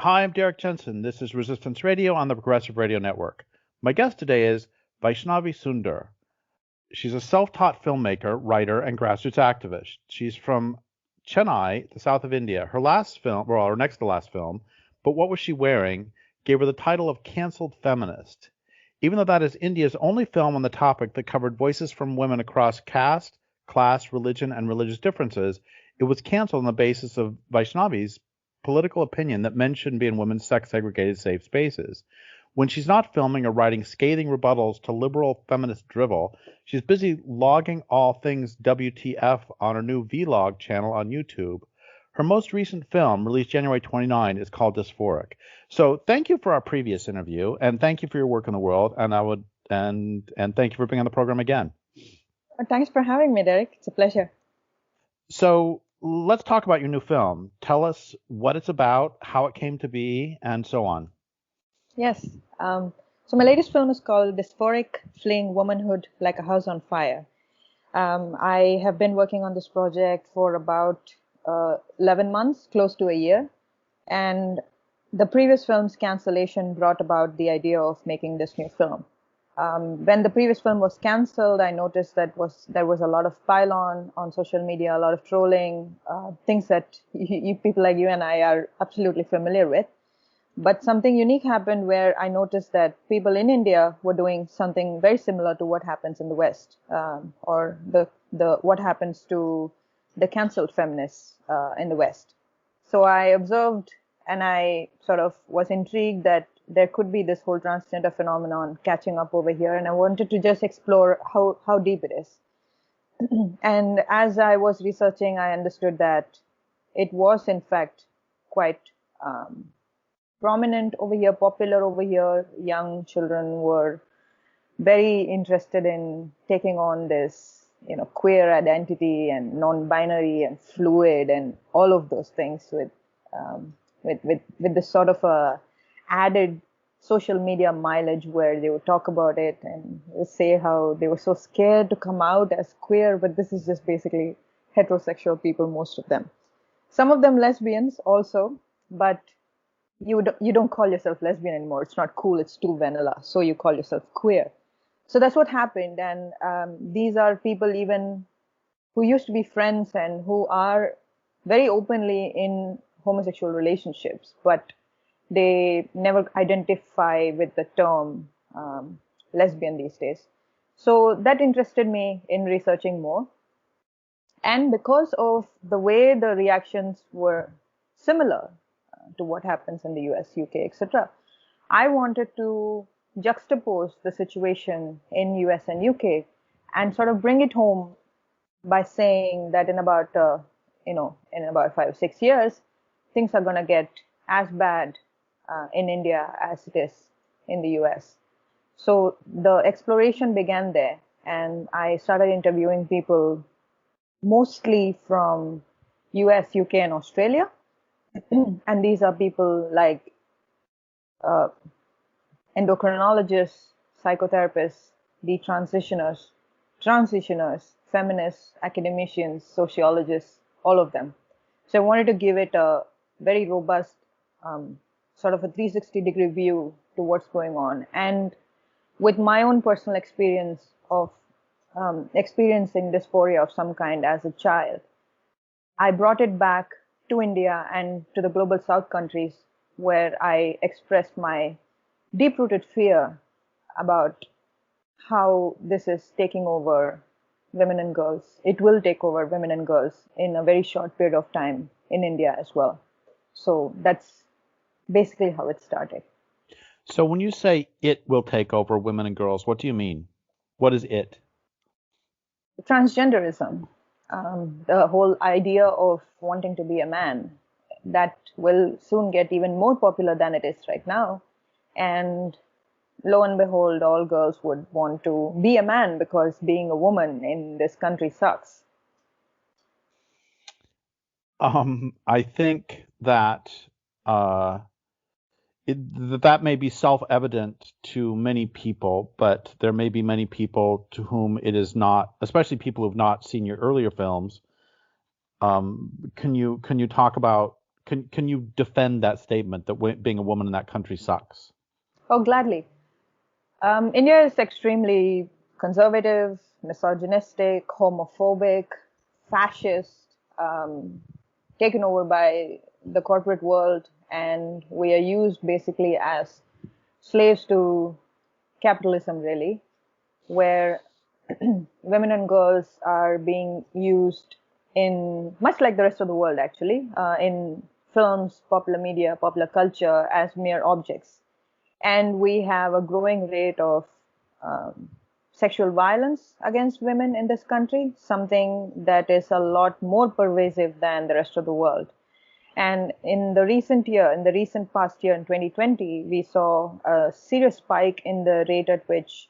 Hi, I'm Derrick Jensen. This is Resistance Radio on the Progressive Radio Network. My guest today is Vaishnavi Sundar. She's a self-taught filmmaker, writer, and grassroots activist. She's from Chennai, the south of India. Her last film, well, her next to last film, But What Was She Wearing, gave her the title of Cancelled Feminist. Even though that is India's only film on the topic that covered voices from women across caste, class, religion, and religious differences, it was canceled on the basis of Vaishnavi's political opinion that men shouldn't be in women's sex-segregated safe spaces. When she's not filming or writing scathing rebuttals to liberal feminist drivel, she's busy logging all things WTF on her new vlog channel on YouTube. Her most recent film, released January 29, is called Dysphoric. So thank you for our previous interview, and thank you for your work in the world, and thank you for being on the program again. Thanks for having me, Derek. It's a pleasure. So let's talk about your new film. Tell us what it's about, how it came to be, and so on. Yes. So my latest film is called Dysphoric, Fleeing Womanhood Like a House on Fire. I have been working on this project for about 11 months, close to a year. And the previous film's cancellation brought about the idea of making this new film. When the previous film was cancelled, I noticed that there was a lot of pile-on social media, a lot of trolling, things that people like you and I are absolutely familiar with. But something unique happened where I noticed that people in India were doing something very similar to what happens in the West, or what happens to the cancelled feminists in the West. So I observed, and I sort of was intrigued that there could be this whole transgender phenomenon catching up over here, and I wanted to just explore how deep it is. And as I was researching, I understood that it was in fact quite prominent over here, popular over here. Young children were very interested in taking on this, queer identity and non-binary and fluid and all of those things with this sort of a added social media mileage where they would talk about it and say how they were so scared to come out as queer, but this is just basically heterosexual people, most of them. Some of them lesbians also, but you don't call yourself lesbian anymore. It's not cool. It's too vanilla. So you call yourself queer. So that's what happened. And these are people even who used to be friends and who are very openly in homosexual relationships, but they never identify with the term lesbian these days. So that interested me in researching more. And because of the way the reactions were similar to what happens in the US, UK, etc., I wanted to juxtapose the situation in US and UK and sort of bring it home by saying that in about 5 or 6 years, things are going to get as bad in India as it is in the US. So the exploration began there, and I started interviewing people mostly from US, UK, and Australia. And these are people like endocrinologists, psychotherapists, detransitioners, transitioners, feminists, academicians, sociologists, all of them. So I wanted to give it a very robust sort of a 360-degree view to what's going on. And with my own personal experience of experiencing dysphoria of some kind as a child, I brought it back to India and to the global South countries, where I expressed my deep-rooted fear about how this is taking over women and girls. It will take over women and girls in a very short period of time in India as well. So that's basically how it started. So when you say it will take over women and girls, what do you mean? What is it? Transgenderism. The whole idea of wanting to be a man, that will soon get even more popular than it is right now. And lo and behold, all girls would want to be a man because being a woman in this country sucks. I think that that may be self-evident to many people, but there may be many people to whom it is not, especially people who have not seen your earlier films. Can you talk about can you defend that statement that being a woman in that country sucks? Oh, gladly. India is extremely conservative, misogynistic, homophobic, fascist, taken over by the corporate world, and we are used basically as slaves to capitalism, really, where women and girls are being used in much like the rest of the world, actually, in films, popular media, popular culture as mere objects. And we have a growing rate of um, sexual violence against women in this country, something that is a lot more pervasive than the rest of the world. And in the recent past year in 2020, we saw a serious spike in the rate at which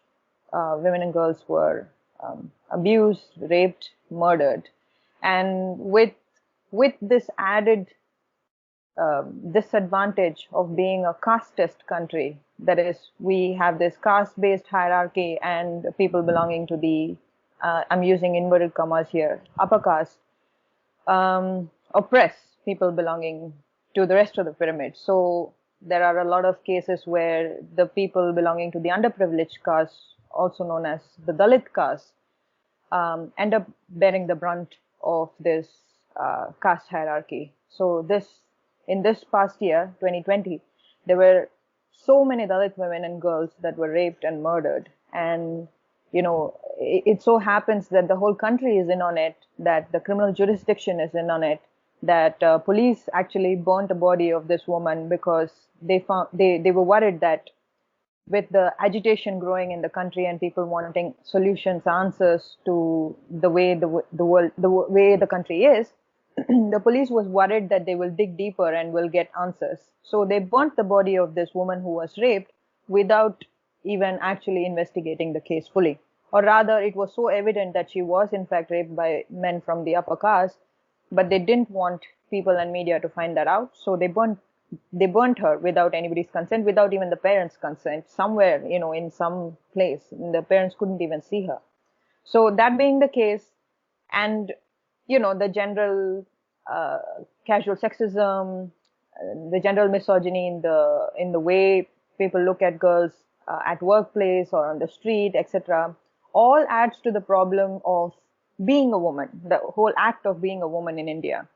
women and girls were abused, raped, murdered. And with this added disadvantage of being a casteist country, that is, we have this caste-based hierarchy and people belonging to the, I'm using inverted commas here, upper caste, oppress people belonging to the rest of the pyramid. So there are a lot of cases where the people belonging to the underprivileged caste, also known as the Dalit caste, end up bearing the brunt of this caste hierarchy. So in this past year, 2020, there were so many Dalit women and girls that were raped and murdered. And, it so happens that the whole country is in on it, that the criminal jurisdiction is in on it, that police actually burnt the body of this woman because they were worried that with the agitation growing in the country and people wanting solutions, answers to the way the world, the way the country is, the police was worried that they will dig deeper and will get answers. So they burnt the body of this woman who was raped without even actually investigating the case fully. Or rather, it was so evident that she was in fact raped by men from the upper caste, but they didn't want people and media to find that out. So they burnt her without anybody's consent, without even the parents' consent, somewhere, in some place. The parents couldn't even see her. So that being the case, and the general casual sexism, the general misogyny in the way people look at girls at workplace or on the street, etc., all adds to the problem of being a woman, the whole act of being a woman in India.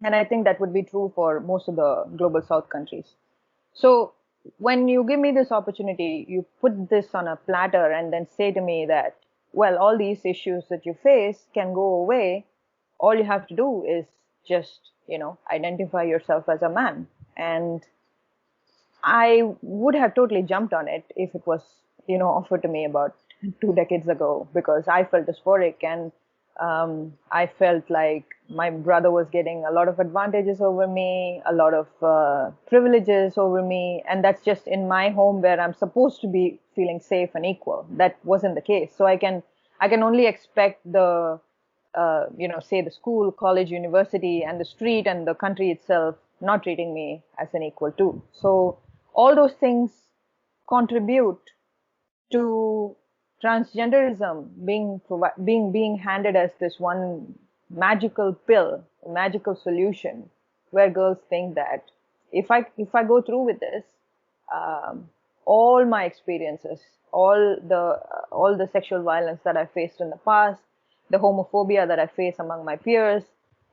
And I think that would be true for most of the global South countries. So when you give me this opportunity, you put this on a platter and then say to me that, well, all these issues that you face can go away. All you have to do is just, identify yourself as a man. And I would have totally jumped on it if it was, offered to me about 2 decades ago, because I felt dysphoric and I felt like my brother was getting a lot of advantages over me, a lot of privileges over me, and that's just in my home where I'm supposed to be feeling safe and equal. That wasn't the case. So I can only expect the say the school, college, university, and the street and the country itself not treating me as an equal too. So all those things contribute to transgenderism being handed as this one magical pill, magical solution, where girls think that if I go through with this, um, all my experiences, all the sexual violence that I faced in the past, the homophobia that I face among my peers,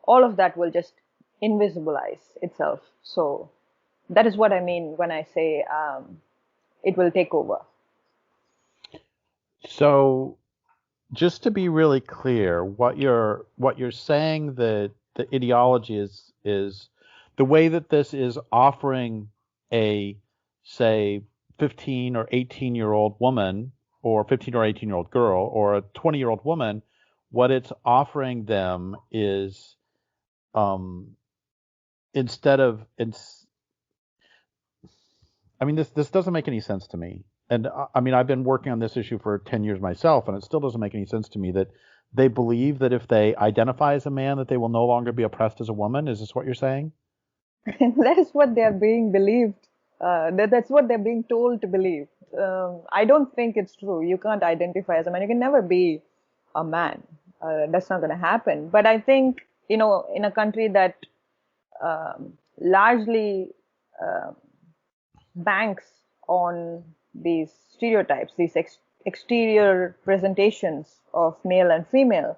all of that will just invisibilize itself. So that is what I mean when I say it will take over. So just to be really clear, what you're saying, that the ideology is the way that this is offering a, say, 15 or 18-year-old woman, or 15 or 18-year-old girl, or a 20-year-old woman, what it's offering them is, um, instead of I mean, this doesn't make any sense to me. And I mean, I've been working on this issue for 10 years myself, and it still doesn't make any sense to me that they believe that if they identify as a man, that they will no longer be oppressed as a woman. Is this what you're saying? That is what they are being believed. That's what they're being told to believe. I don't think it's true. You can't identify as a man. You can never be a man. That's not going to happen. But I think, in a country that largely banks on these stereotypes, these exterior presentations of male and female.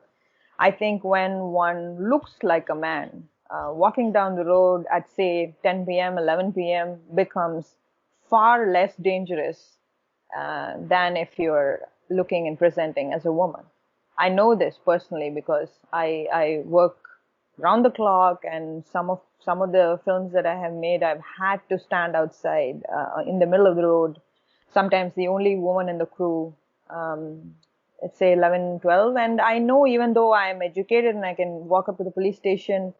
I think when one looks like a man, walking down the road at say 10 p.m., 11 p.m. becomes far less dangerous than if you're looking and presenting as a woman. I know this personally because I work round the clock, and some of the films that I have made, I've had to stand outside in the middle of the road, sometimes the only woman in the crew, let's say 11, 12. And I know, even though I am educated and I can walk up to the police station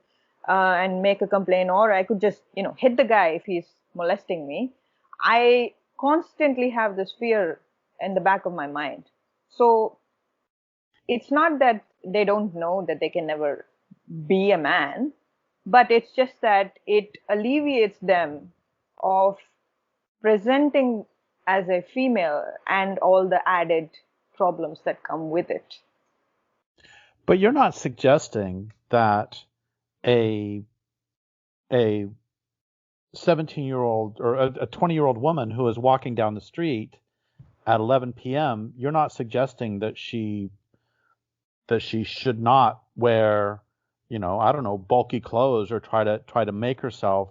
and make a complaint, or I could just, hit the guy if he's molesting me, I constantly have this fear in the back of my mind. So it's not that they don't know that they can never be a man, but it's just that it alleviates them of presenting as a female and all the added problems that come with it. But you're not suggesting that a 17-year-old or a 20-year-old woman who is walking down the street at 11 p.m., you're not suggesting that she should not wear, I don't know, bulky clothes or try to make herself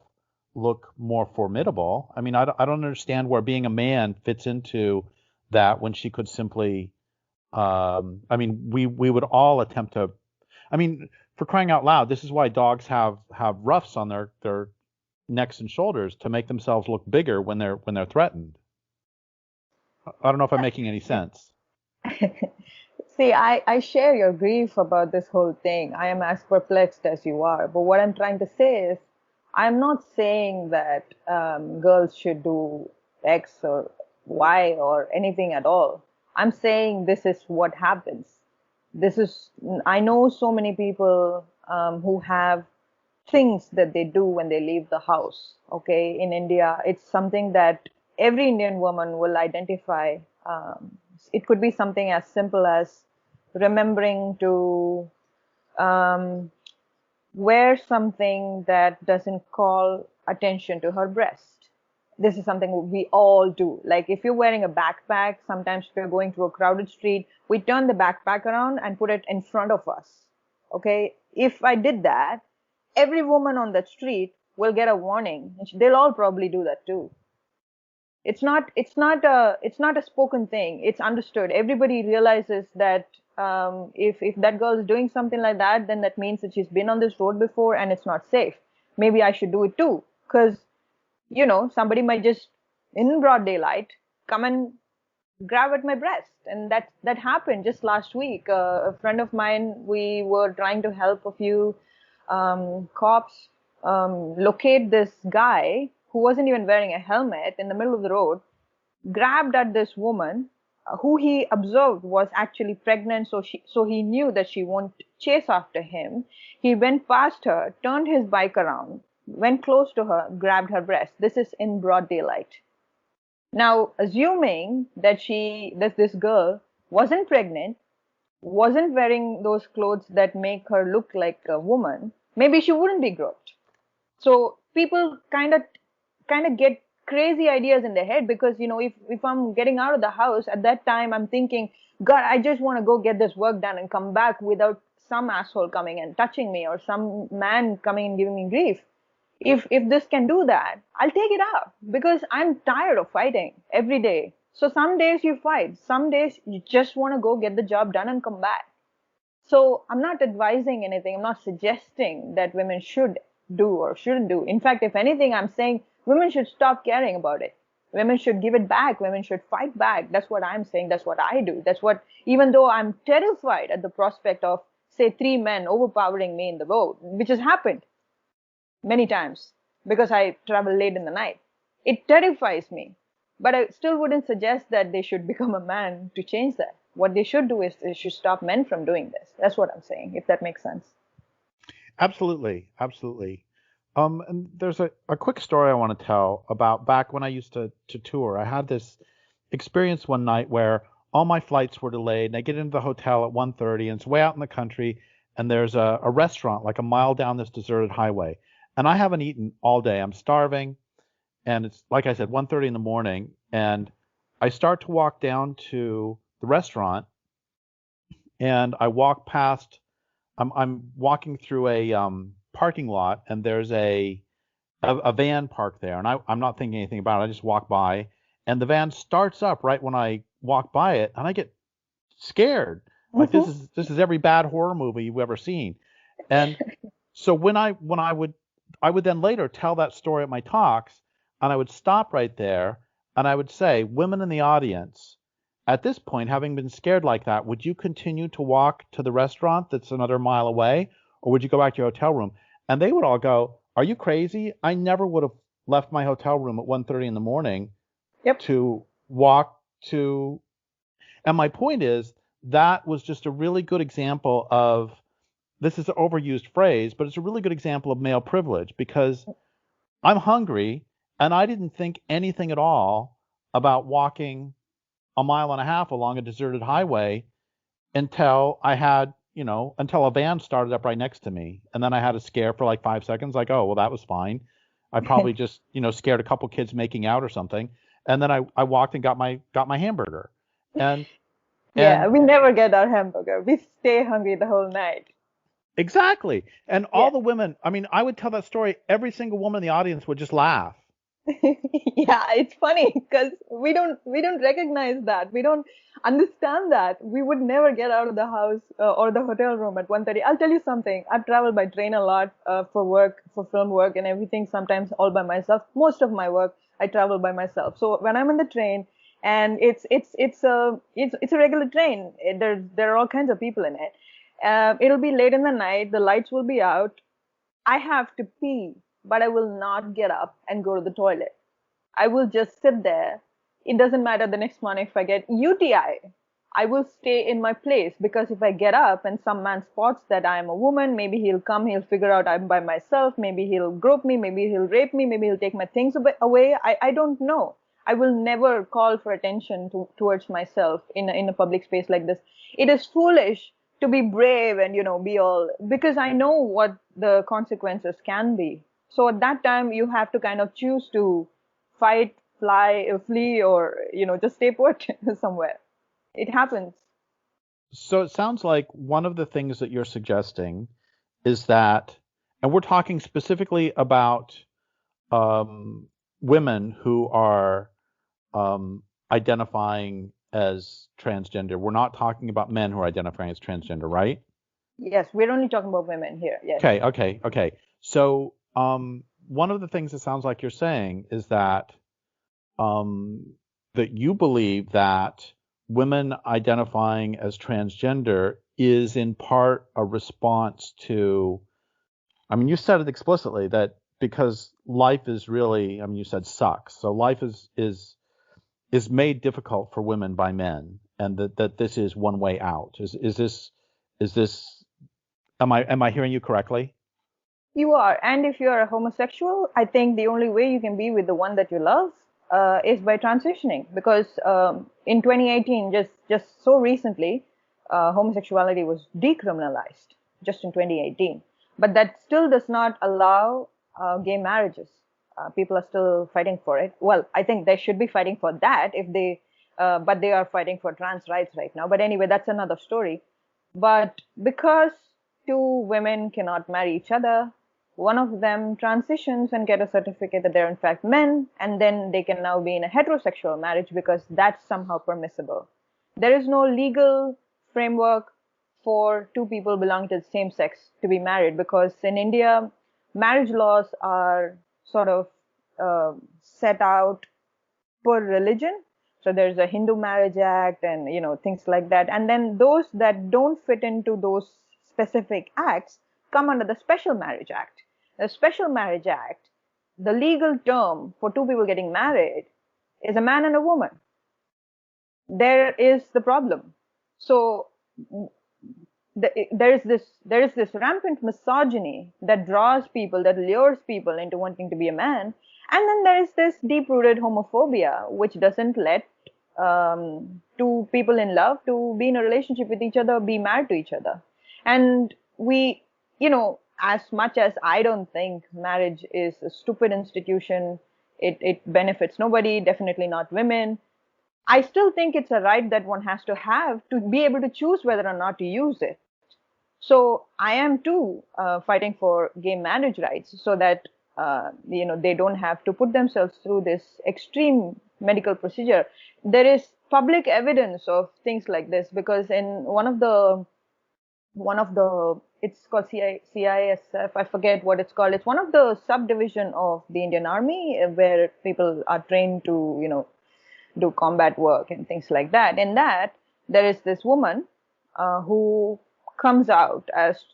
look more formidable. I mean, I don't understand where being a man fits into that when she could simply, I mean, we would all attempt to, I mean, for crying out loud, this is why dogs have ruffs on their necks and shoulders to make themselves look bigger when they're threatened. I don't know if I'm making any sense. See, I share your grief about this whole thing. I am as perplexed as you are. But what I'm trying to say is, I'm not saying that girls should do X or Y or anything at all. I'm saying this is what happens. I know so many people who have things that they do when they leave the house. Okay, in India, it's something that every Indian woman will identify. It could be something as simple as remembering to wear something that doesn't call attention to her breast. This is something we all do. Like if you're wearing a backpack, sometimes if you're going through a crowded street, we turn the backpack around and put it in front of us. Okay? If I did that, every woman on that street will get a warning. They'll all probably do that too. It's not a spoken thing. It's understood. Everybody realizes that if that girl is doing something like that, then that means that she's been on this road before and it's not safe. Maybe I should do it too, because somebody might just in broad daylight come and grab at my breast, and that happened just last week. A friend of mine, we were trying to help a few cops locate this guy who wasn't even wearing a helmet in the middle of the road, grabbed at this woman who he observed was actually pregnant, so he knew that she won't chase after him. He went past her, turned his bike around, went close to her, grabbed her breast. This is in broad daylight. Now, assuming that this girl wasn't pregnant, wasn't wearing those clothes that make her look like a woman, maybe she wouldn't be groped. So people kind of get crazy ideas in their head, because if I'm getting out of the house at that time, I'm thinking, God, I just want to go get this work done and come back without some asshole coming and touching me, or some man coming and giving me grief. If this can do that, I'll take it up, because I'm tired of fighting every day. So some days you fight, some days you just want to go get the job done and come back. So I'm not advising anything. I'm not suggesting that women should do or shouldn't do. In fact, if anything, I'm saying women should stop caring about it. Women should give it back. Women should fight back. That's what I'm saying. That's what I do. That's what, even though I'm terrified at the prospect of, say, 3 men overpowering me in the road, which has happened many times because I travel late in the night. It terrifies me. But I still wouldn't suggest that they should become a man to change that. What they should do is they should stop men from doing this. That's what I'm saying, if that makes sense. Absolutely. Absolutely. And there's a quick story I want to tell about back when I used to tour. I had this experience one night where all my flights were delayed, and I get into the hotel at 1:30, and it's way out in the country, and there's a restaurant like a mile down this deserted highway. and I haven't eaten all day. I'm starving, and it's like I said, 1:30 in the morning, and I start to walk down to the restaurant, and I walk past. I'm walking through a parking lot, and there's a van parked there, and I'm not thinking anything about it. I just walk by, and the van starts up right when I walk by it, and I get scared. Like Hmm. this is every bad horror movie you've ever seen. And so when I would then later tell that story at my talks, and I would stop right there, and I would say, women in the audience, at this point, having been scared like that, would you continue to walk to the restaurant that's another mile away, or would you go back to your hotel room? And they would all go, "Are you crazy? I never would have left my hotel room at 1:30 in the morning Yep. to walk to." And my point is that was just a really good example of, this is an overused phrase, but it's a really good example of male privilege, because I'm hungry and I didn't think anything at all about walking a mile and a half along a deserted highway until I had, until a van started up right next to me. And then I had a scare for like 5 seconds, like, oh, well, that was fine. I probably just, scared a couple kids making out or something. And then I walked and got my hamburger. And Yeah, and we never get our hamburger. We stay hungry the whole night. exactly. And Yeah. all the women, I mean, I would tell that story, every single woman in the audience would just laugh. Yeah, it's funny because we don't recognize that. We don't understand that. We would never get out of the house or the hotel room at 1:30. I'll tell you something. I've traveled by train a lot for work, for film work and everything, sometimes all by myself. Most of my work I travel by myself. So when I'm in the train and it's a regular train, there are all kinds of people in it. It'll be late in the night, the lights will be out. I have to pee, but I will not get up and go to the toilet. I will just sit there. It doesn't matter the next morning if I get UTI. I will stay in my place because if I get up and some man spots that I am a woman, maybe he'll come, he'll figure out I'm by myself, maybe he'll grope me, maybe he'll rape me, maybe he'll take my things away. I don't know. I will never call for attention towards myself in a public space like this. It is foolish to be brave and be all, because I know what the consequences can be. So at that time you have to kind of choose to fight, fly, flee, or just stay put somewhere. It happens. So it sounds like one of the things that you're suggesting is that, and we're talking specifically about um, women who are identifying as transgender. We're not talking about men who are identifying as transgender, right? Yes, we're only talking about women here. Yes. Okay. So one of the things it sounds like you're saying is um, that you believe that women identifying as transgender is in part a response to, I mean, you said it explicitly that because life is really, I mean, you said sucks. So life is made difficult for women by men, and that this is one way out. Is this am I hearing you correctly? You are. And if you are a homosexual, I think the only way you can be with the one that you love is by transitioning. Because in 2018, just so recently, homosexuality was decriminalized just in 2018. But that still does not allow gay marriages. People are still fighting for it. Well, I think they should be fighting for that but they are fighting for trans rights right now. But anyway, that's another story. But because two women cannot marry each other, one of them transitions and get a certificate that they're in fact men, and then they can now be in a heterosexual marriage because that's somehow permissible. There is no legal framework for two people belonging to the same sex to be married, because in India, marriage laws are sort of set out per religion. So there's a Hindu Marriage Act and things like that. And then those that don't fit into those specific acts come under the Special Marriage Act. The Special Marriage Act, the legal term for two people getting married is a man and a woman. There is the problem. So there is this rampant misogyny that draws people, that lures people into wanting to be a man, and then there is this deep-rooted homophobia which doesn't let two people in love to be in a relationship with each other, be married to each other. And we, as much as I don't think marriage is a stupid institution, it benefits nobody, definitely not women. I still think it's a right that one has to have to be able to choose whether or not to use it. So I am too fighting for gay marriage rights so that they don't have to put themselves through this extreme medical procedure. There is public evidence of things like this because in one of the it's called CISF. I forget what it's called. It's one of the subdivision of the Indian Army where people are trained to do combat work and things like that. In that, there is this woman who comes out as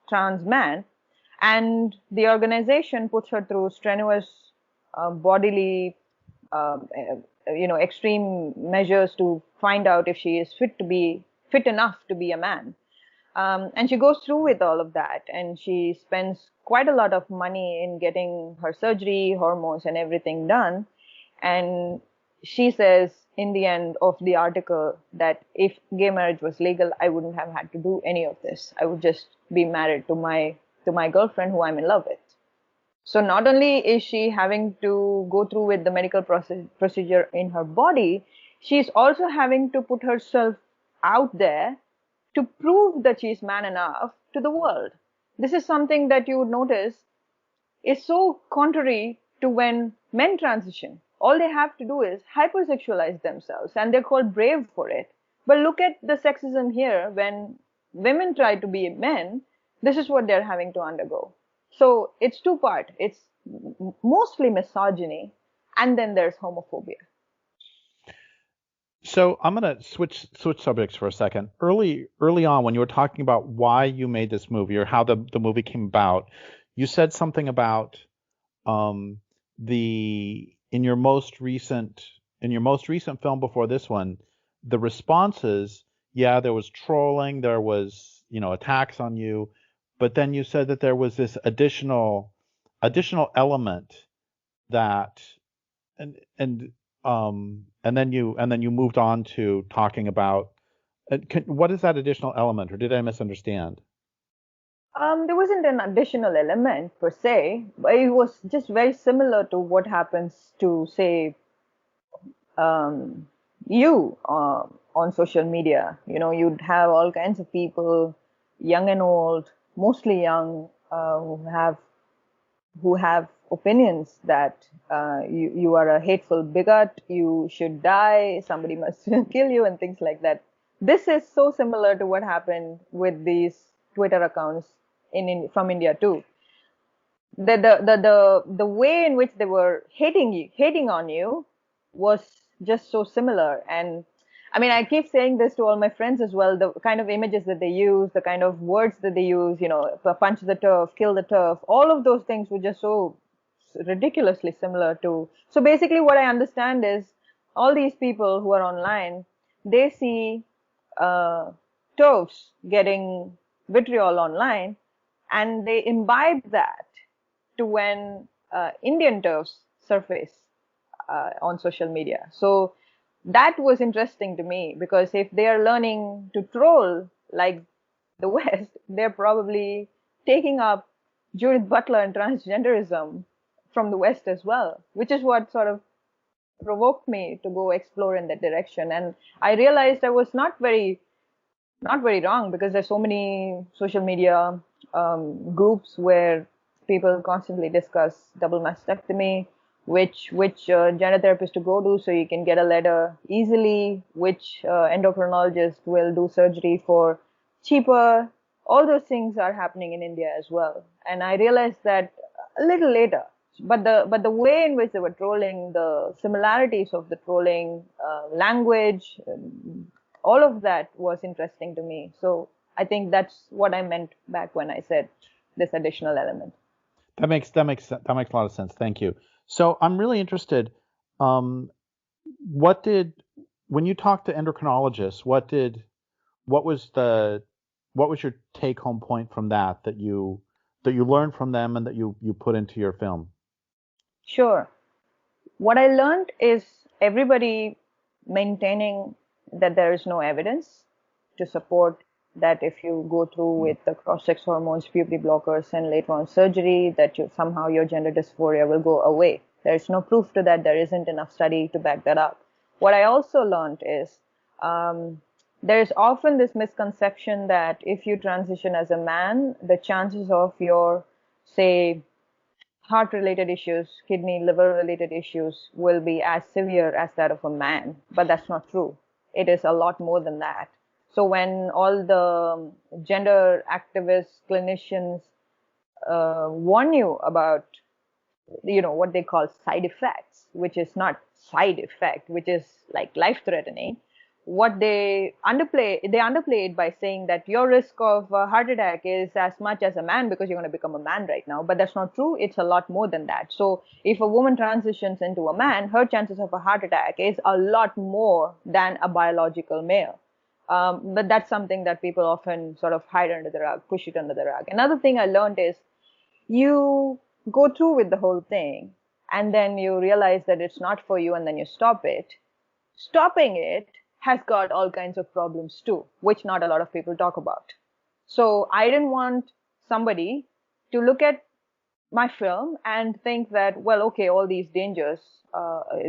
trans man, and the organization puts her through strenuous bodily, extreme measures to find out if she is fit enough to be a man. And she goes through with all of that, and she spends quite a lot of money in getting her surgery, hormones, and everything done. And she says in the end of the article that if gay marriage was legal, I wouldn't have had to do any of this. I would just be married to my girlfriend who I'm in love with. So not only is she having to go through with the medical procedure in her body, she's also having to put herself out there to prove that she's man enough to the world. This is something that you would notice is so contrary to when men transition. All they have to do is hypersexualize themselves, and they're called brave for it. But look at the sexism here. When women try to be men, this is what they're having to undergo. So it's two part. It's mostly misogyny, and then there's homophobia. So I'm going to switch subjects for a second. Early on, when you were talking about why you made this movie or how the movie came about, you said something about the in your most recent film before this one, the responses. Yeah, there was trolling, there was attacks on you, but then you said that there was this additional element that and then you moved on to talking about what is that additional element, or did I misunderstand? There wasn't an additional element per se, but it was just very similar to what happens to, say, you on social media. You'd have all kinds of people, young and old, mostly young, who have opinions that you are a hateful bigot, you should die, somebody must kill you, and things like that. This is so similar to what happened with these Twitter accounts from India too. The way in which they were hating on you was just so similar. And I mean, I keep saying this to all my friends as well. The kind of images that they use, the kind of words that they use, punch the turf, kill the turf, all of those things were just so ridiculously similar to. So basically, what I understand is all these people who are online, they see uh, turfs getting vitriol online, and they imbibe that to when Indian turfs surface on social media. So that was interesting to me because if they are learning to troll like the West, they're probably taking up Judith Butler and transgenderism from the West as well, which is what sort of provoked me to go explore in that direction. And I realized I was not very wrong because there's so many social media groups where people constantly discuss double mastectomy, which gender therapist to go to so you can get a letter easily, which endocrinologist will do surgery for cheaper. All those things are happening in India as well, and I realized that a little later. But the way in which they were trolling, the similarities of the trolling language, all of that was interesting to me. So I think that's what I meant back when I said this additional element. That makes a lot of sense. Thank you. So I'm really interested. Um, what did when you talked to endocrinologists? What was your take home point from that you learned from them and that you put into your film? Sure. What I learned is everybody maintaining that there is no evidence to support that if you go through with the cross-sex hormones, puberty blockers, and later on surgery, that somehow your gender dysphoria will go away. There's no proof to that. There isn't enough study to back that up. What I also learned is there's often this misconception that if you transition as a man, the chances of your, say, heart-related issues, kidney, liver-related issues will be as severe as that of a man. But that's not true. It is a lot more than that. So when all the gender activists, clinicians warn you about, what they call side effects, which is not side effect, which is like life-threatening, what they underplay it by saying that your risk of a heart attack is as much as a man because you're going to become a man right now. But that's not true. It's a lot more than that. So if a woman transitions into a man, her chances of a heart attack is a lot more than a biological male. But that's something that people often sort of hide under the rug, push it under the rug. Another thing I learned is you go through with the whole thing and then you realize that it's not for you and then you stop it. Stopping it has got all kinds of problems too, which not a lot of people talk about. So I didn't want somebody to look at my film and think that, well, okay, all these dangers,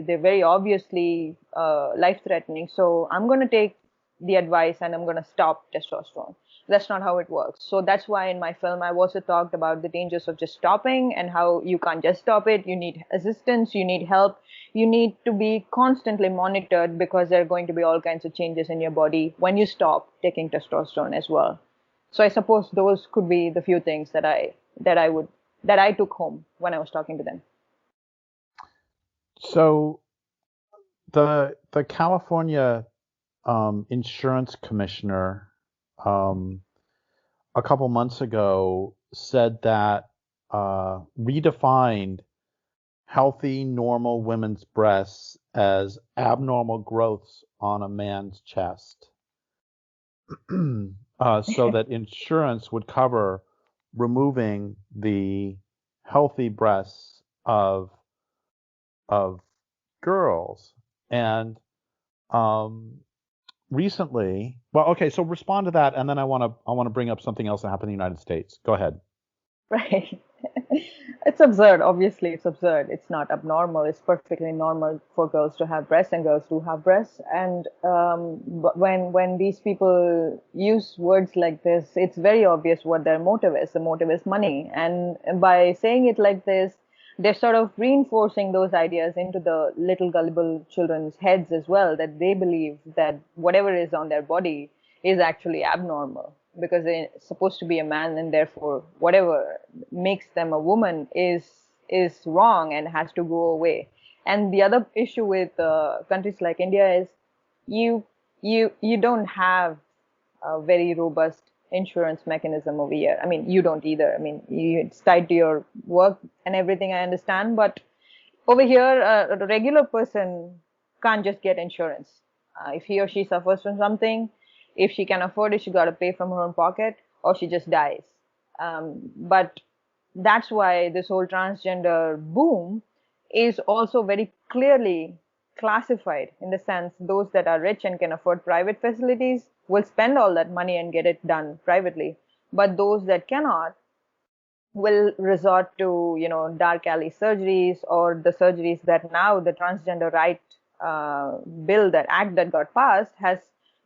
they're very obviously life-threatening, so I'm going to take the advice and I'm going to stop testosterone. That's not how it works. So that's why in my film I also talked about the dangers of just stopping and how you can't just stop it. You need assistance, you need help, you need to be constantly monitored because there are going to be all kinds of changes in your body when you stop taking testosterone as well. So I suppose those could be the few things that I took home when I was talking to them. So the California insurance commissioner a couple months ago said that redefined healthy, normal women's breasts as abnormal growths on a man's chest, so that insurance would cover removing the healthy breasts of girls. And recently, well, okay, so respond to that, and then I want to bring up something else that happened in the United States. Go ahead. Right. It's absurd. Obviously, it's absurd. It's not abnormal. It's perfectly normal for girls to have breasts, and girls do have breasts. And but when these people use words like this, it's very obvious what their motive is. The motive is money. And by saying it like this, they're sort of reinforcing those ideas into the little gullible children's heads as well, that they believe that whatever is on their body is actually abnormal because they're supposed to be a man, and therefore whatever makes them a woman is wrong and has to go away. And the other issue with countries like India is you don't have a very robust insurance mechanism over here. I mean, you don't either. I mean, it's tied to your work and everything, I understand, but over here, a regular person can't just get insurance. If he or she suffers from something, if she can afford it, she got to pay from her own pocket, or she just dies. But that's why this whole transgender boom is also very clearly classified, in the sense those that are rich and can afford private facilities will spend all that money and get it done privately. But those that cannot will resort to, dark alley surgeries, or the surgeries that now the transgender right bill, that act that got passed, has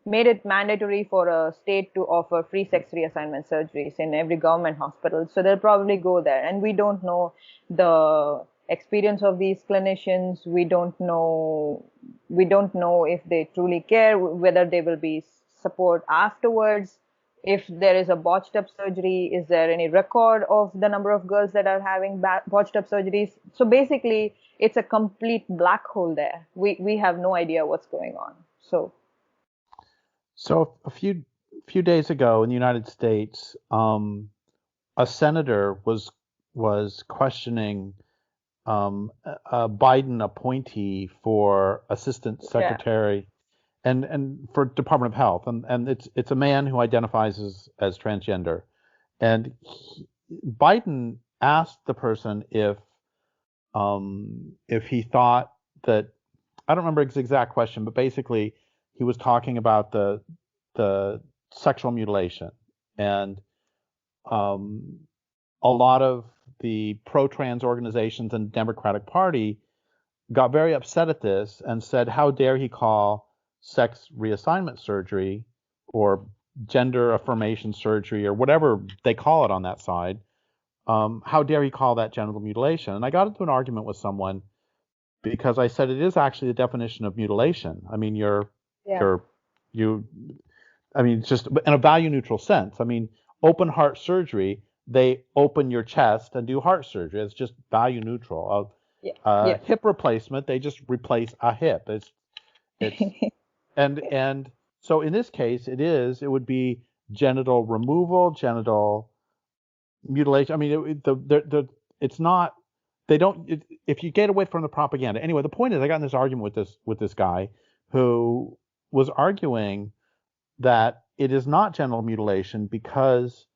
made it mandatory for a state to offer free sex reassignment surgeries in every government hospital. So they'll probably go there. And we don't know the experience of these clinicians. We don't know if they truly care, whether there will be support afterwards. If there is a botched up surgery, is there any record of the number of girls that are having botched up surgeries? So basically, it's a complete black hole there. We have no idea what's going on. So a few days ago in the United States, a senator was questioning a Biden appointee for assistant secretary and for Department of Health, and it's a man who identifies as transgender, and Biden asked the person if he thought that, I don't remember his exact question, but basically he was talking about the sexual mutilation. And um, a lot of the pro-trans organizations and Democratic Party got very upset at this and said, how dare he call sex reassignment surgery or gender affirmation surgery or whatever they call it on that side, how dare he call that genital mutilation? And I got into an argument with someone because I said it is actually the definition of mutilation. I mean, Yeah. it's just in a value neutral sense. I mean, open heart surgery, they open your chest and do heart surgery. It's just value neutral. Yeah. Yeah. Hip replacement, they just replace a hip. It's and so in this case, it would be genital removal, genital mutilation. I mean, it's not. They don't. If you get away from the propaganda. Anyway, the point is, I got in this argument with this guy who was arguing that it is not genital mutilation because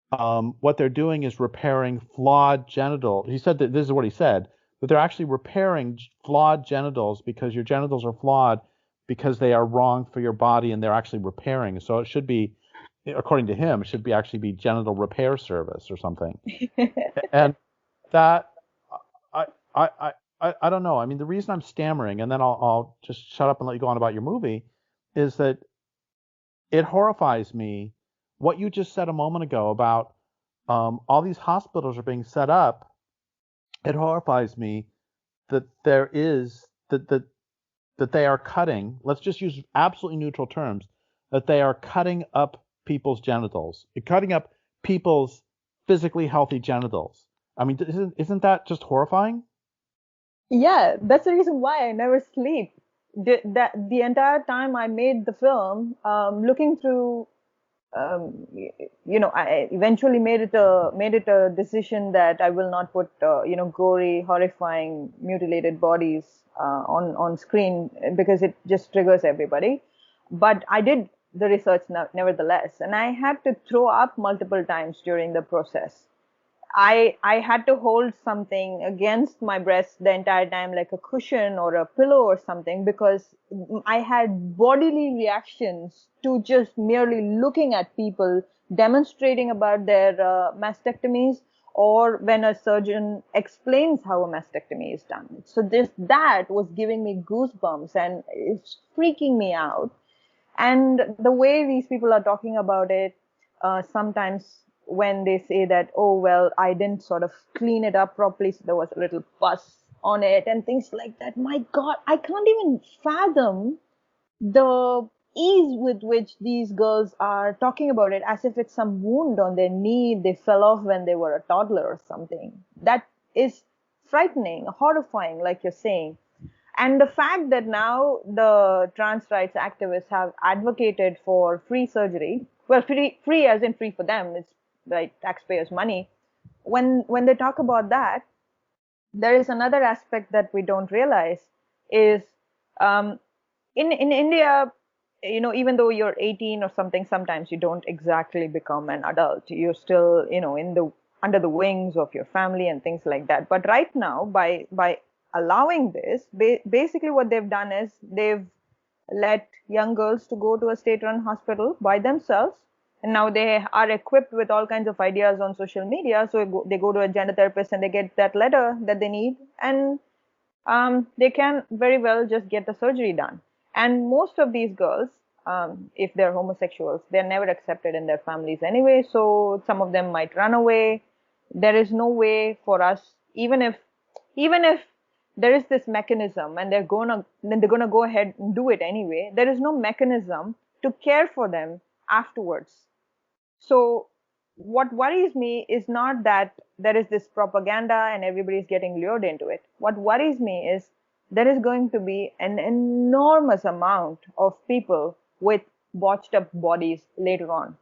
what they're doing is repairing flawed genital. He said that this is what he said, that they're actually repairing flawed genitals because your genitals are flawed because they are wrong for your body and they're actually repairing. So it should be, according to him, it should be actually be genital repair service or something. And that I, I don't know. I mean, the reason I'm stammering, and then I'll just shut up and let you go on about your movie, is that it horrifies me what you just said a moment ago about all these hospitals are being set up. It horrifies me that there is that they are cutting. Let's just use absolutely neutral terms. That they are cutting up people's genitals, cutting up people's physically healthy genitals. I mean, isn't that just horrifying? Yeah, that's the reason why I never sleep. The entire time I made the film, looking through, I eventually made it a decision that I will not put, gory, horrifying, mutilated bodies on screen because it just triggers everybody. But I did the research nevertheless, and I had to throw up multiple times during the process. I had to hold something against my breast the entire time, like a cushion or a pillow or something, because I had bodily reactions to just merely looking at people demonstrating about their mastectomies, or when a surgeon explains how a mastectomy is done. So that was giving me goosebumps and it's freaking me out. And the way these people are talking about it, sometimes when they say that, oh, well, I didn't sort of clean it up properly, so there was a little pus on it and things like that. My God, I can't even fathom the ease with which these girls are talking about it as if it's some wound on their knee they fell off when they were a toddler or something. That is frightening, horrifying, like you're saying. And the fact that now the trans rights activists have advocated for free surgery, well, free as in free for them, it's like taxpayers' money. When they talk about that, there is another aspect that we don't realize is um, in India, even though you're 18 or something, sometimes you don't exactly become an adult. You're still, in the under the wings of your family and things like that. But right now, by allowing this, basically what they've done is they've let young girls to go to a state-run hospital by themselves, and now they are equipped with all kinds of ideas on social media. So they go to a gender therapist and they get that letter that they need, and they can very well just get the surgery done. And most of these girls, if they're homosexuals, they're never accepted in their families anyway. So some of them might run away. There is no way for us, even if there is this mechanism and they're gonna go ahead and do it anyway, there is no mechanism to care for them afterwards. So what worries me is not that there is this propaganda and everybody's getting lured into it. What worries me is there is going to be an enormous amount of people with botched up bodies later on.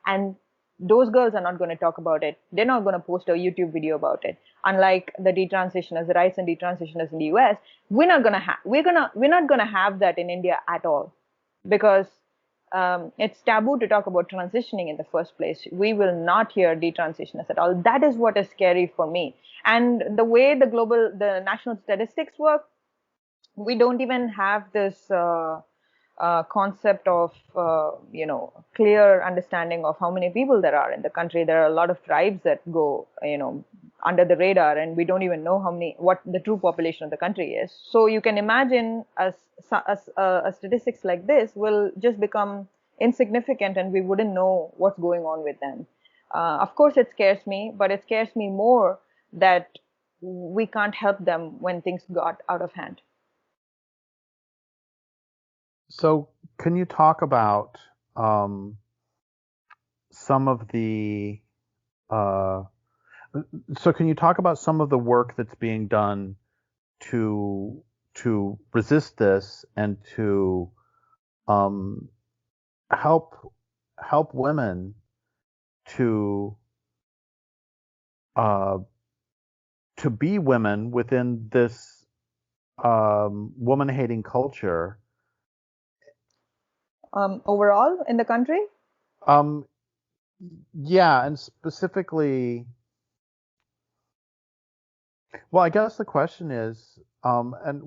And those girls are not going to talk about it. They're not going to post a YouTube video about it. Unlike the detransitioners, the rights and detransitioners in the US, we're not going to have that in India at all, because it's taboo to talk about transitioning in the first place. We will not hear detransitioners at all. That is what is scary for me. And the way the national statistics work, we don't even have this concept of, clear understanding of how many people there are in the country. There are a lot of tribes that go, under the radar, and we don't even know what the true population of the country is. So you can imagine a statistics like this will just become insignificant, and we wouldn't know what's going on with them. Of course, it scares me, but it scares me more that we can't help them when things got out of hand. So can you talk about some of the work that's being done to resist this and to help women to be women within this woman-hating culture? Overall in the country? Yeah, and specifically, well, I guess the question is, and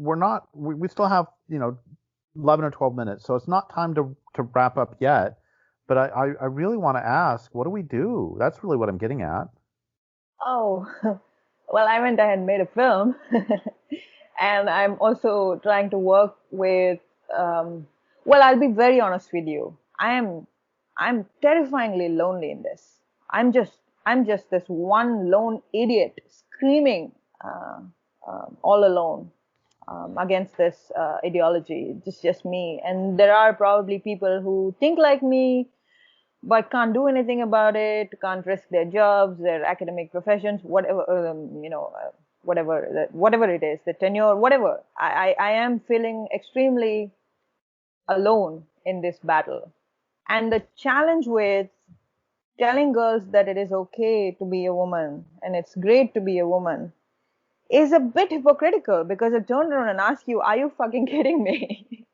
we still have, 11 or 12 minutes, so it's not time to wrap up yet, but I really want to ask, what do we do? That's really what I'm getting at. Oh, well, I went ahead and made a film. And I'm also trying to work with, well, I'll be very honest with you. I'm terrifyingly lonely in this. I'm just this one lone idiot screaming all alone against this ideology. It's just me. And there are probably people who think like me, but can't do anything about it, can't risk their jobs, their academic professions, whatever, whatever it is, the tenure, whatever. I am feeling extremely alone in this battle. And the challenge with telling girls that it is okay to be a woman and it's great to be a woman is a bit hypocritical, because I turn around and ask you, are you fucking kidding me?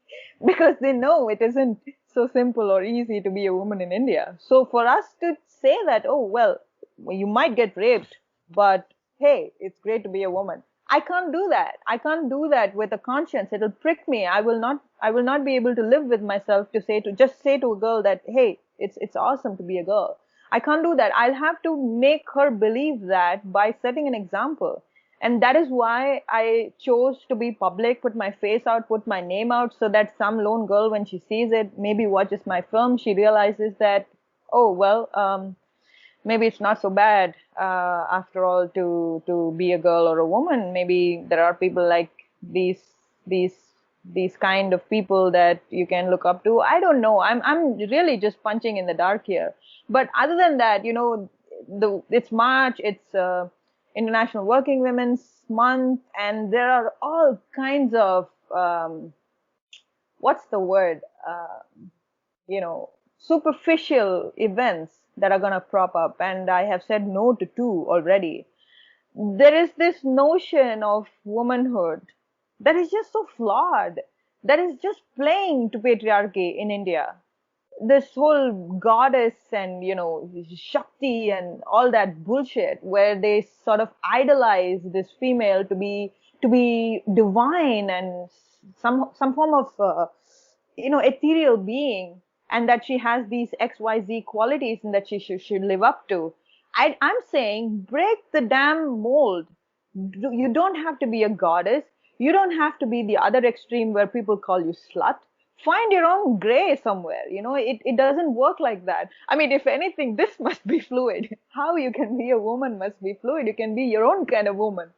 Because they know it isn't so simple or easy to be a woman in India. So for us to say that, oh, well, you might get raped, but hey, it's great to be a woman. I can't do that. I can't do that with a conscience. It'll prick me. I will not be able to live with myself to just say to a girl that, hey, it's awesome to be a girl. I can't do that. I'll have to make her believe that by setting an example. And that is why I chose to be public, put my face out, put my name out, so that some lone girl, when she sees it, maybe watches my film, she realizes that, oh, well, maybe it's not so bad after all to be a girl or a woman. Maybe there are people like these these kind of people that you can look up to. I don't know. I'm really just punching in the dark here. But other than that, it's March. It's International Working Women's Month, and there are all kinds of what's the word? Superficial events that are going to crop up, and I have said no to two already. There is this notion of womanhood that is just so flawed, that is just playing to patriarchy in India. This whole goddess and Shakti and all that bullshit, where they sort of idolize this female to be divine and some form of ethereal being, and that she has these XYZ qualities and that she should live up to. I'm saying, break the damn mold. You don't have to be a goddess. You don't have to be the other extreme where people call you slut. Find your own gray somewhere. It doesn't work like that. I mean, if anything, this must be fluid. How you can be a woman must be fluid. You can be your own kind of woman,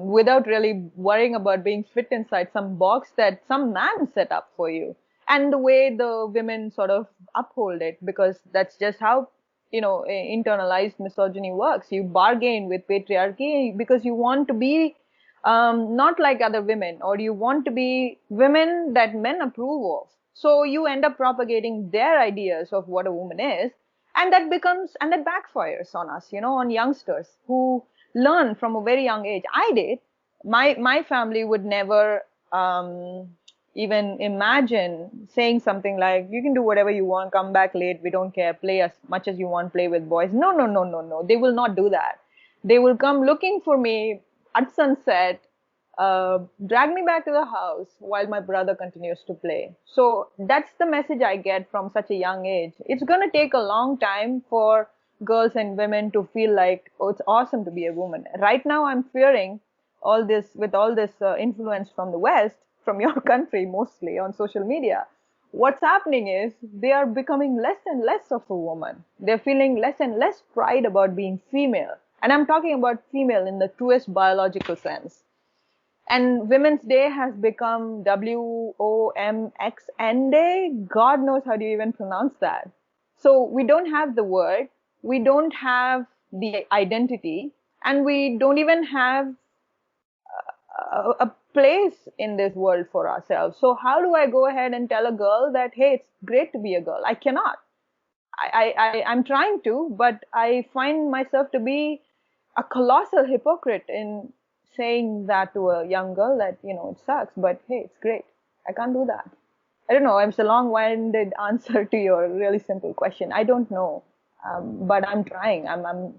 without really worrying about being fit inside some box that some man set up for you. And the way the women sort of uphold it, because that's just how internalized misogyny works. You bargain with patriarchy because you want to be not like other women, or you want to be women that men approve of. So you end up propagating their ideas of what a woman is, and that backfires on us, on youngsters who learn from a very young age. I did. My family would never even imagine saying something like, you can do whatever you want, come back late, we don't care, play as much as you want, play with boys. No, no, no, no, no. They will not do that. They will come looking for me at sunset, drag me back to the house while my brother continues to play. So that's the message I get from such a young age. It's going to take a long time for girls and women to feel like, oh, it's awesome to be a woman. Right now, I'm fearing all this with all this influence from the West, from your country mostly on social media. What's happening is they are becoming less and less of a woman. They're feeling less and less pride about being female. And I'm talking about female in the truest biological sense. And Women's Day has become WOMXN Day. God knows how do you even pronounce that. So we don't have the word, we don't have the identity, and we don't even have a place in this world for ourselves. So how do I go ahead and tell a girl that, hey, it's great to be a girl? I cannot. I'm trying to, but I find myself to be a colossal hypocrite in saying that to a young girl that, it sucks, but hey, it's great. I can't do that. I don't know. It's a long-winded answer to your really simple question. I don't know. But I'm trying. I'm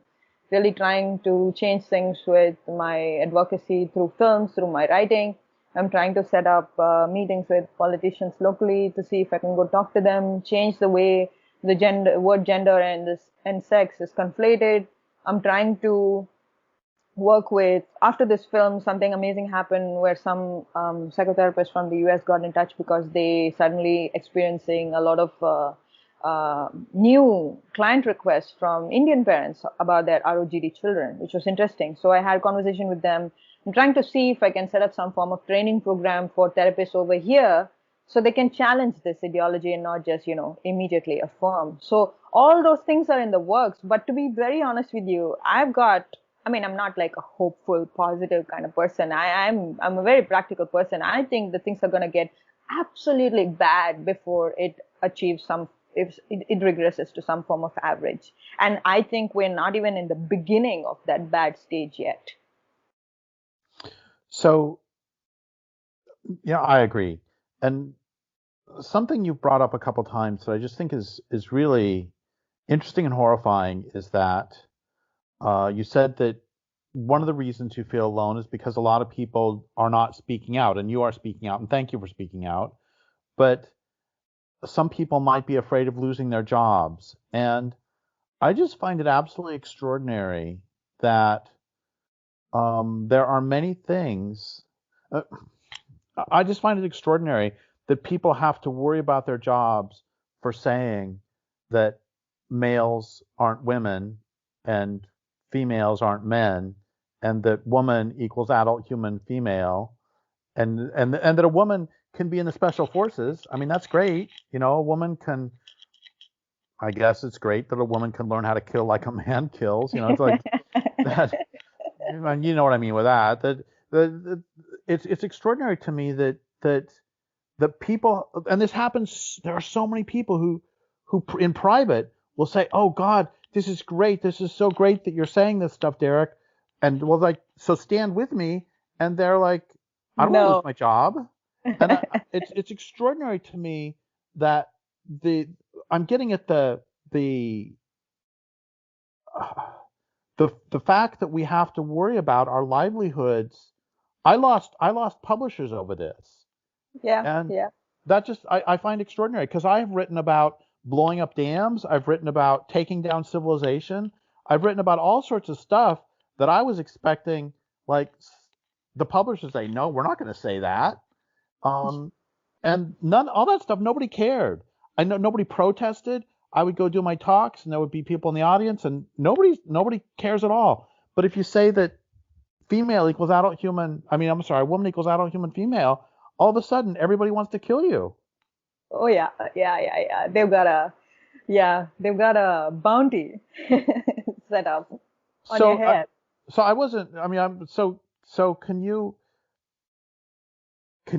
really trying to change things with my advocacy through films, through my writing. I'm trying to set up meetings with politicians locally to see if I can go talk to them, change the way the word gender and sex is conflated. I'm trying to work with, after this film, something amazing happened where some psychotherapists from the US got in touch because they suddenly experiencing a lot of new client requests from Indian parents about their ROGD children, which was interesting. So I had a conversation with them. I'm trying to see if I can set up some form of training program for therapists over here so they can challenge this ideology and not just, immediately affirm. So all those things are in the works. But to be very honest with you, I'm not like a hopeful, positive kind of person. I'm a very practical person. I think the things are going to get absolutely bad before it achieves if it regresses to some form of average. And I think we're not even in the beginning of that bad stage yet. So, yeah, I agree. And something you brought up a couple times that I just think is really interesting and horrifying is that you said that one of the reasons you feel alone is because a lot of people are not speaking out, and you are speaking out, and thank you for speaking out. But some people might be afraid of losing their jobs. And I just find it absolutely extraordinary that there are many things. I just find it extraordinary that people have to worry about their jobs for saying that males aren't women and females aren't men, and that woman equals adult human female, and that a woman can be in the special forces. I mean, that's great. A woman can. I guess it's great that a woman can learn how to kill like a man kills. It's like that. You know what I mean with that. It's extraordinary to me that people, and this happens. There are so many people who in private will say, "Oh God, this is great. This is so great that you're saying this stuff, Derrick." And well, like, so stand with me. And they're like, "I don't want to lose my job." And it's extraordinary to me that I'm getting at the the fact that we have to worry about our livelihoods. I lost publishers over this. Yeah, And yeah. that just I find extraordinary because I've written about blowing up dams, I've written about taking down civilization, I've written about all sorts of stuff that I was expecting like the publishers say, no, we're not going to say that. And all that stuff, nobody cared. I know nobody protested. I would go do my talks and there would be people in the audience and nobody cares at all. But if you say that female equals adult human, I'm sorry, woman equals adult human female, all of a sudden everybody wants to kill you. Oh yeah, yeah. They've got a bounty set up on your head. So I wasn't. So can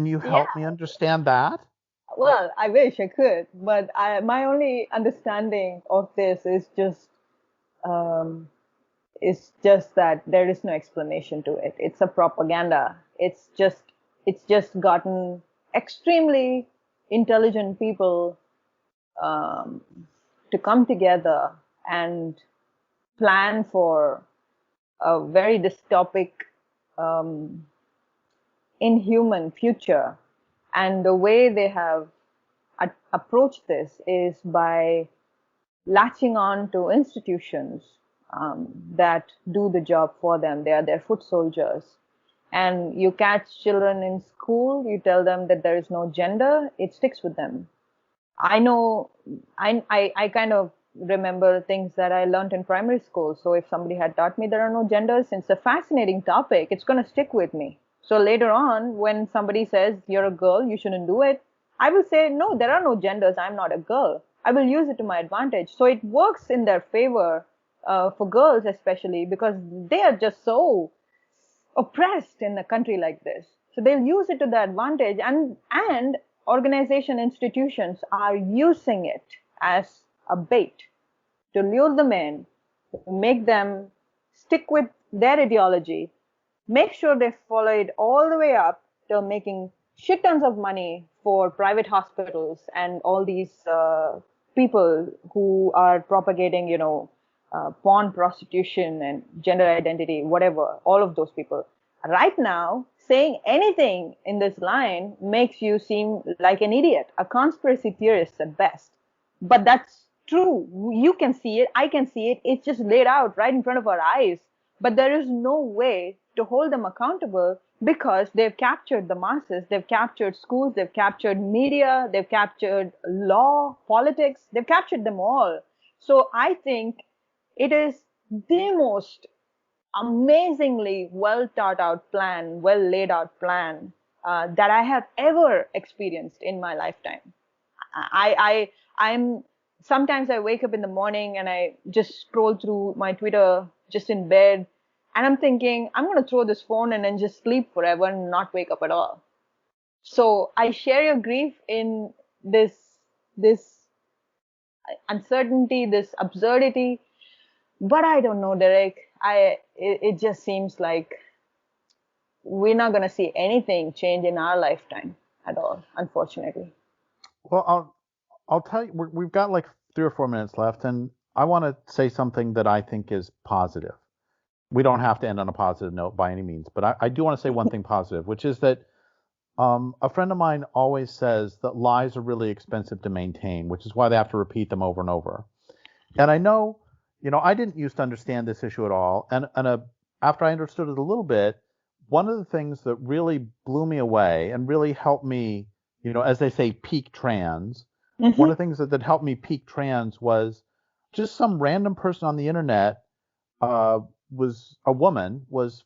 you help me understand that? Well, I wish I could, but my only understanding of this um, is just that there is no explanation to it. It's a propaganda. It's just gotten extremely intelligent people um, to come together and plan for a very dystopic um, inhuman future. And the way they have approached this is by latching on to institutions that do the job for them. They are their foot soldiers. And you catch children in school, you tell them that there is no gender, it sticks with them. I know, I kind of remember things that I learned in primary school. So if somebody had taught me there are no genders, it's a fascinating topic. It's going to stick with me. So later on, when somebody says you're a girl, you shouldn't do it, I will say, no, there are no genders. I'm not a girl. I will use it to my advantage. So it works in their favor for girls, especially because they are just so oppressed in a country like this. So they'll use it to their advantage, and organization institutions are using it as a bait to lure them in, to make them stick with their ideology, make sure they follow it all the way up to making shit tons of money for private hospitals and all these people who are propagating, porn, prostitution, and gender identity, whatever, all of those people. Right now, saying anything in this line makes you seem like an idiot, a conspiracy theorist at best. But that's true. You can see it. I can see it. It's just laid out right in front of our eyes. But there is no way to hold them accountable because they've captured the masses. They've captured schools. They've captured media. They've captured law, politics. They've captured them all. So I think it is the most amazingly well thought out plan, well laid out plan that I have ever experienced in my lifetime. I'm sometimes I wake up in the morning and I just scroll through my Twitter just in bed, and I'm thinking I'm going to throw this phone and then just sleep forever and not wake up at all. So I share your grief in this uncertainty, this absurdity. But I don't know, Derek. It just seems like we're not going to see anything change in our lifetime at all, unfortunately. Well, I'll tell you, we've got like 3 or 4 minutes left, and I want to say something that I think is positive. We don't have to end on a positive note by any means, but I do want to say one thing positive, which is that a friend of mine always says that lies are really expensive to maintain, which is why they have to repeat them over and over. And I know, I didn't used to understand this issue at all, and after I understood it a little bit, one of the things that really blew me away and really helped me, as they say, peak trans. One of the things that helped me peak trans was just some random person on the internet was a woman, was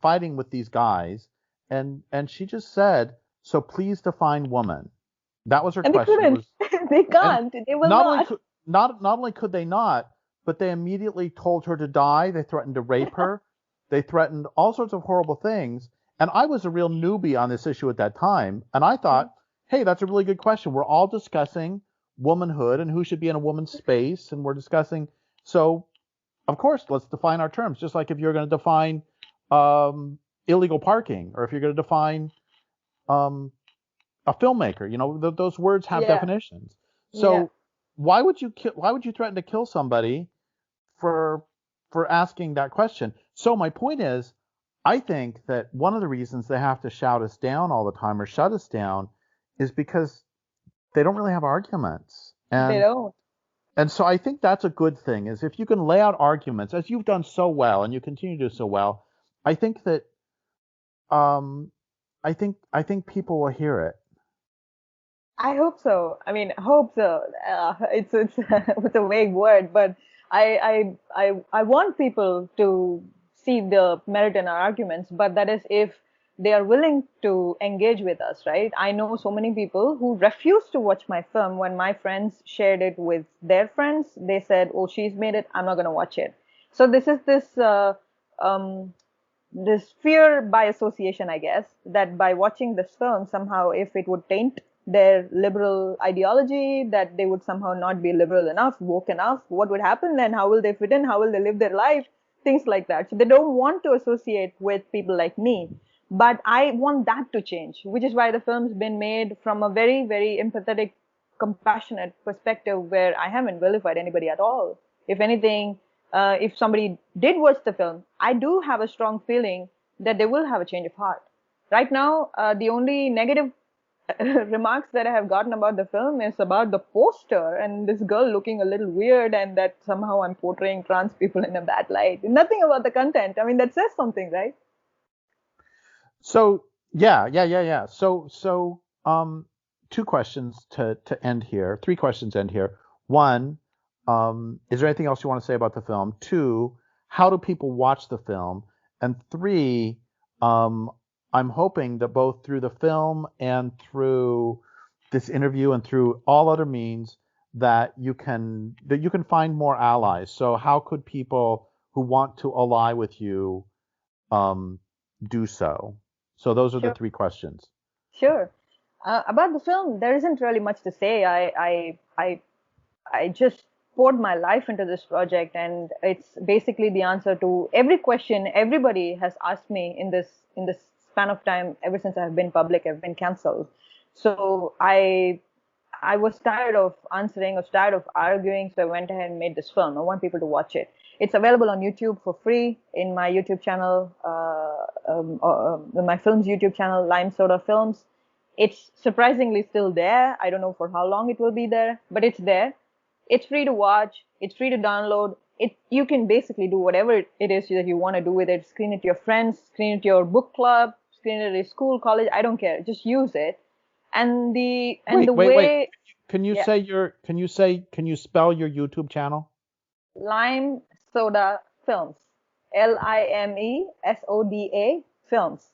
fighting with these guys, and she just said, "So please define woman." That was her And they question. couldn't. They can't. They will not. Not only could they not, but they immediately told her to die. They threatened to rape her. They threatened all sorts of horrible things. And I was a real newbie on this issue at that time, and I thought, hey, that's a really good question. We're all discussing womanhood and who should be in a woman's space, and we're discussing. So, of course, let's define our terms. Just like if you're going to define illegal parking, or if you're going to define a filmmaker, those words have definitions. So why would you threaten to kill somebody for asking that question? So my point is, I think that one of the reasons they have to shout us down all the time or shut us down is because they don't really have arguments. They don't. And so I think that's a good thing, is if you can lay out arguments, as you've done so well and you continue to do so well, I think that I think people will hear it. I hope so. I mean, hope so. It's it's a vague word, but I want people to see the merit in our arguments. But that is if they are willing to engage with us, right? I know so many people who refuse to watch my film. When my friends shared it with their friends, they said, "Oh, she's made it. I'm not going to watch it." So this is this fear by association, I guess, that by watching this film, somehow if it would taint their liberal ideology, that they would somehow not be liberal enough, woke enough, what would happen then? How will they fit in? How will they live their life? Things like that. So they don't want to associate with people like me. But I want that to change, which is why the film's been made from a very, very empathetic, compassionate perspective where I haven't vilified anybody at all. If anything, if somebody did watch the film, I do have a strong feeling that they will have a change of heart. Right now, the only negative remarks that I have gotten about the film is about the poster and this girl looking a little weird, and that somehow I'm portraying trans people in a bad light. Nothing about the content. I mean, that says something, right? So yeah. So two questions to end here. Three questions to end here. One, is there anything else you want to say about the film? Two, how do people watch the film? And three, I'm hoping that both through the film and through this interview and through all other means that you can find more allies. So how could people who want to ally with you um, do so? So those are the Sure. three questions. Sure. About the film, there isn't really much to say. I just poured my life into this project, and it's basically the answer to every question everybody has asked me in this span of time ever since I've been public. I've been cancelled. So I was tired of answering, I was tired of arguing, so I went ahead and made this film. I want people to watch it. It's available on YouTube for free in my YouTube channel, my film's YouTube channel, Lime Soda Films. It's surprisingly still there. I don't know for how long it will be there, but it's there. It's free to watch. It's free to download. You can basically do whatever it is that you want to do with it. Screen it to your friends, screen it to your book club, screen it at your school, college. I don't care. Just use it. And the Wait. way, Can you yeah, say can you spell your YouTube channel? Lime Soda Films, LIMESODA Films.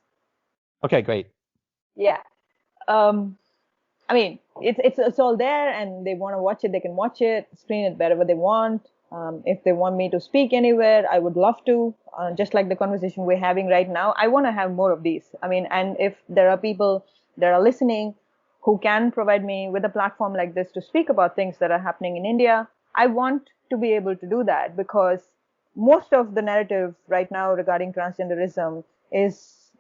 Okay, great. Yeah. Um, I mean, it's all there, and they want to watch it, they can watch it, screen it wherever they want. If they want me to speak anywhere, I would love to. Just like the conversation we're having right now, I want to have more of these. I mean, and if there are people that are listening who can provide me with a platform like this to speak about things that are happening in India, I want to be able to do that, because most of the narrative right now regarding transgenderism is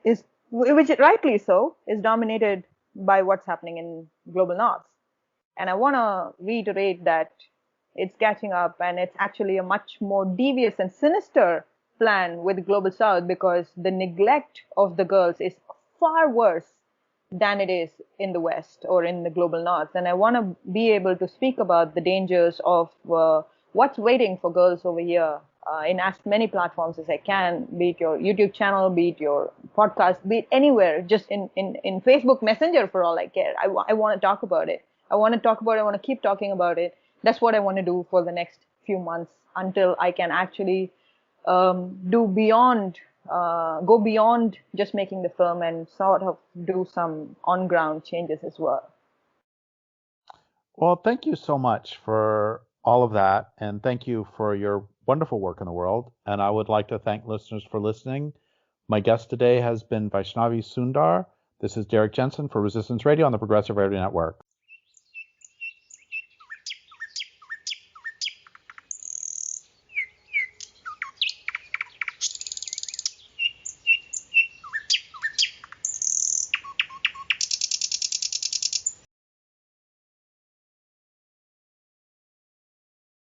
which rightly so is dominated by what's happening in global north. And I want to reiterate that it's catching up, and it's actually a much more devious and sinister plan with global south, because the neglect of the girls is far worse than it is in the west or in the global north. And I want to be able to speak about the dangers of what's waiting for girls over here in as many platforms as I can, be it your YouTube channel, be it your podcast, be it anywhere, just in Facebook Messenger for all I care. I want to talk about it. I want to talk about it. I want to keep talking about it. That's what I want to do for the next few months until I can actually go beyond just making the film and sort of do some on ground changes as well. Well, thank you so much for all of that, and thank you for your wonderful work in the world. And I would like to thank listeners for listening. My guest today has been Vaishnavi Sundar. This is Derrick Jensen for Resistance Radio on the Progressive Radio Network.